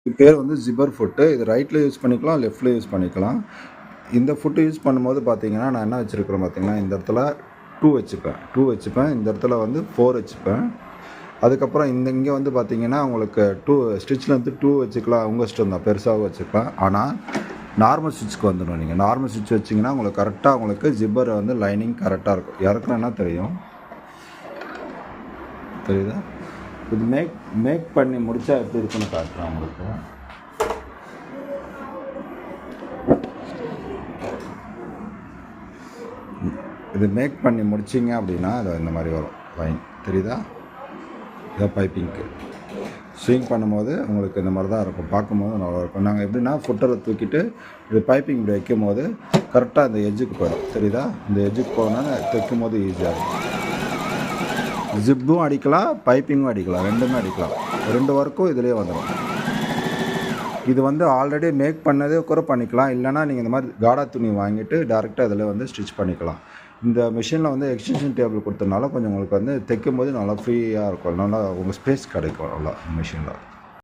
இது பேர் வந்து ஜிப்பர் ஃபுட்டு. இது ரைட்டில் யூஸ் பண்ணிக்கலாம், லெஃப்ட்டில் யூஸ் பண்ணிக்கலாம். இந்த ஃபுட்டு யூஸ் பண்ணும்போது பார்த்தீங்கன்னா, நான் என்ன வச்சுருக்கிறேன் பார்த்தீங்கன்னா, இந்த இடத்துல 2 வச்சுப்பேன். இந்த இடத்துல வந்து 4 வச்சுப்பேன். அதுக்கப்புறம் இங்கே வந்து பார்த்தீங்கன்னா, உங்களுக்கு 2 ஸ்டிச்சில் வந்து 2 வச்சுக்கலாம். உங்கள் இஷ்டம் தான், பெருசாக வச்சுக்கலாம். ஆனால் நார்மல் ஸ்டிச்சுக்கு வந்துடும். நீங்கள் நார்மல் ஸ்டிச் வச்சிங்கன்னா உங்களுக்கு கரெக்டாக உங்களுக்கு ஜிப்பர் வந்து லைனிங் கரெக்டாக இருக்கும். இறக்குறேன்னா தெரியுதா? இது மேக் பண்ணி முடித்தா எப்படி இருக்குன்னு காட்டுறேன் உங்களுக்கு. இது மேக் பண்ணி முடிச்சிங்க அப்படின்னா அது இந்த மாதிரி வரும் லைன். தெரியுதா? இதை பைப்பிங்க்கு ஸ்விங் பண்ணும்போது உங்களுக்கு இந்த மாதிரி தான் இருக்கும். பார்க்கும்போது நல்லாயிருக்கும். நாங்கள் எப்படின்னா ஃபுட்டரை தூக்கிட்டு இது பைப்பிங் இப்படி வைக்கும் போது கரெக்டாக இந்த எஜ்ஜுக்கு போயிடும். தெரியுதா? இந்த எஜ்ஜுக்கு போகணுன்னா தைக்கும் போது ஈஸியாக இருக்கும். ஜிப்பும் அடிக்கலாம், பைப்பிங்கும் அடிக்கலாம், ரெண்டுமே அடிக்கலாம். 2 ஒர்க்கும் இதிலே வந்துடும். இது வந்து ஆல்ரெடி மேக் பண்ணதே கூட பண்ணிக்கலாம். இல்லைனா நீங்கள் இந்த மாதிரி காடா துணி வாங்கிட்டு டேரெக்டாக இதில் வந்து ஸ்டிச் பண்ணிக்கலாம். இந்த மிஷினில் வந்து எக்ஸ்டென்ஷன் டேபிள் கொடுத்ததுனால கொஞ்சம் உங்களுக்கு வந்து தைக்கும் போது நல்லா ஃப்ரீயாக இருக்கும். நல்லா உங்கள் ஸ்பேஸ் கிடைக்கும் நல்லா மிஷினில்.